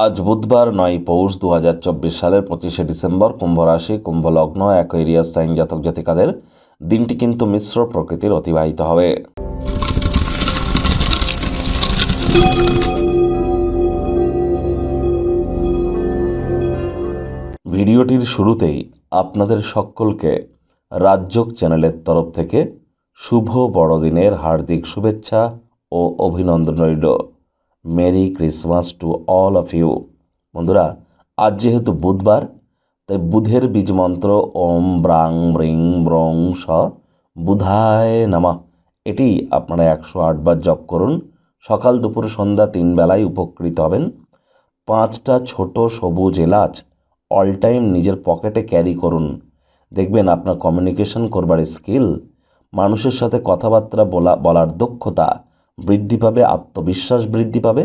আজ বুধবার 9 পৌষ 2024 সালের 25শে ডিসেম্বর। কুম্ভ রাশি, কুম্ভ লগ্ন, অ্যাকোয়ারিয়াস সাইন জাতক জাতিকাদের দিনটি কিন্তু মিশ্র প্রকৃতির অতিবাহিত হবে। ভিডিওটির শুরুতেই আপনাদের সকলকে রাজযোগ চ্যানেলের তরফ থেকে শুভ বড়দিনের হার্দিক শুভেচ্ছা ও অভিনন্দন রইল। Merry Christmas to all of you. বন্ধুরা, আজ যেহেতু বুধবার, তাই বুধের বীজ মন্ত্র ওম ব্রাং ব্রিং ব্রং স বুধায় নমঃ এটি আপনারা 108 বার জপ করুন। সকাল দুপুর সন্ধ্যা 3 বেলায় উপকৃত হবেন। 5টা ছোট সবুজ এলাচ অল টাইম নিজের পকেটে ক্যারি করুন। দেখবেন আপনার কমিউনিকেশন করবার স্কিল, মানুষের সাথে কথাবার্তা বলার দক্ষতা বৃদ্ধি পাবে, আত্মবিশ্বাস বৃদ্ধি পাবে।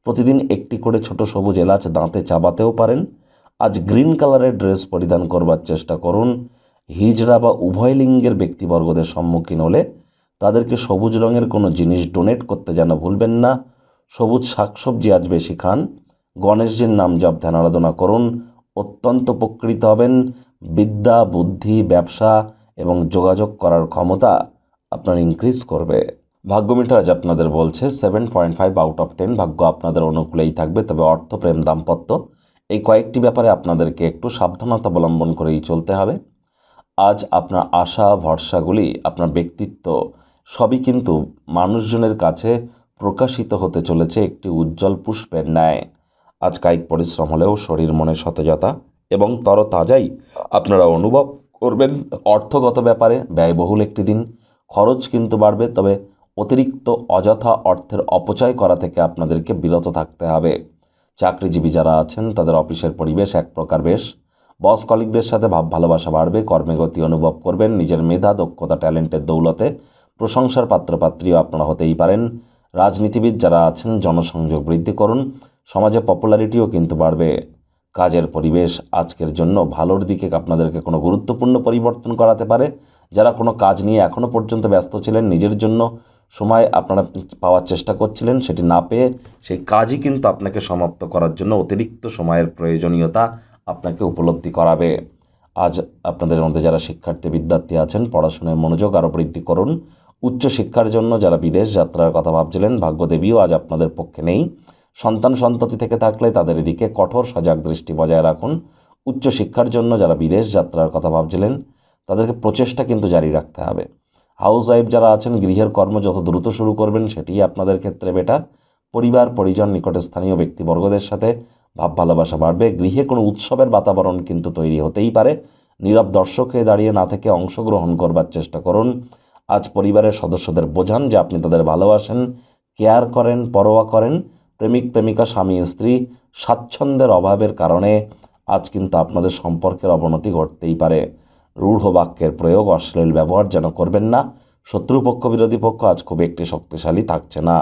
প্রতিদিন একটি করে ছোট সবুজ এলাচ দাঁতে চাবাতেও পারেন। আজ গ্রিন কালারের ড্রেস পরিধান করবার চেষ্টা করুন। হিজড়া বা উভয় লিঙ্গের ব্যক্তিবর্গদের সম্মুখীন হলে তাদেরকে সবুজ রঙের কোনো জিনিস ডোনেট করতে যেন ভুলবেন না। সবুজ শাকসবজি আজ বেশি খান। গণেশজির নাম জপ ধ্যান আরাধনা করুন, অত্যন্ত উপকৃত হবেন। বিদ্যা, বুদ্ধি, ব্যবসা এবং যোগাযোগ করার ক্ষমতা আপনার ইনক্রিজ করবে। ভাগ্য মিটার আজ আপনাদের বলছে 7.5 আউট অফ 10। ভাগ্য আপনাদের অনুকূলেই থাকবে, তবে অর্থ, প্রেম, দাম্পত্য এই কয়েকটি ব্যাপারে আপনাদেরকে একটু সাবধানতা অবলম্বন করেই চলতে হবে। আজ আপনার আশা ভরসাগুলি, আপনার ব্যক্তিত্ব সবই কিন্তু মানুষজনের কাছে প্রকাশিত হতে চলেছে একটি উজ্জ্বল পুষ্পের ন্যায়। আজ কায়িক পরিশ্রম হলেও শরীর মনে সতেজতা এবং তরতাজাই আপনারা অনুভব করবেন। অর্থগত ব্যাপারে ব্যয়বহুল একটি দিন, খরচ কিন্তু বাড়বে, তবে অতিরিক্ত অযথা অর্থের অপচয় করা থেকে আপনাদেরকে বিরত থাকতে হবে। চাকরিজীবী যারা আছেন তাদের অফিসের পরিবেশ এক প্রকার বেশ। বস কলিগদের সাথে ভাব ভালোবাসা বাড়বে, কর্মে গতি অনুভব করবেন। নিজের মেধা, দক্ষতা, ট্যালেন্টের দৌলতে প্রশংসার পাত্রপাত্রীও আপনারা হতেই পারেন। রাজনীতিবিদ যারা আছেন জনসংযোগ বৃদ্ধি করুন, সমাজে পপুলারিটিও কিন্তু বাড়বে। কাজের পরিবেশ আজকের জন্য ভালোর দিকে আপনাদেরকে কোনো গুরুত্বপূর্ণ পরিবর্তন করাতে পারে। যারা কোনো কাজ নিয়ে এখনও পর্যন্ত ব্যস্ত ছিলেন, নিজের জন্য সময় আপনারা পাওয়ার চেষ্টা করছিলেন, সেটি না পেয়ে সেই কাজই কিন্তু আপনাকে সমাপ্ত করার জন্য অতিরিক্ত সময়ের প্রয়োজনীয়তা আপনাকে উপলব্ধি করাবে। আজ আপনাদের মধ্যে যারা শিক্ষার্থী বিদ্যার্থী আছেন, পড়াশোনায় মনোযোগ আরও বৃদ্ধি করুন। উচ্চশিক্ষার জন্য যারা বিদেশ যাত্রার কথা ভাবছিলেন, ভাগ্যদেবীও আজ আপনাদের পক্ষে নেই। সন্ততি থেকে থাকলে তাদের দিকে কঠোর সজাগ দৃষ্টি বজায় রাখুন। উচ্চশিক্ষার জন্য যারা বিদেশ যাত্রার কথা ভাবছিলেন, তাদেরকে প্রচেষ্টা কিন্তু জারি রাখতে হবে। হাউস ওয়াইফ যারা আছেন, গৃহের কর্ম যত দ্রুত শুরু করবেন সেটিই আপনাদের ক্ষেত্রে বেটার। পরিবার, পরিজন, নিকটে স্থানীয় ব্যক্তিবর্গদের সাথে ভাব ভালোবাসা বাড়বে। গৃহে কোনো উৎসবের বাতাবরণ কিন্তু তৈরি হতেই পারে। নীরব দর্শক হয়ে দাঁড়িয়ে না থেকে অংশগ্রহণ করবার চেষ্টা করুন। আজ পরিবারের সদস্যদের বোঝান যে আপনি তাদের ভালোবাসেন, কেয়ার করেন, পরোয়া করেন। প্রেমিক প্রেমিকা, স্বামী স্ত্রী স্বাচ্ছন্দ্যের অভাবের কারণে আজ কিন্তু আপনাদের সম্পর্কের অবনতি ঘটতেই পারে। রূঢ় বাক্যের প্রয়োগ, অশ্লীল ব্যবহার যেন করবেন না। শত্রুপক্ষ, বিরোধী পক্ষ আজ খুব একটি শক্তিশালী থাকছে না।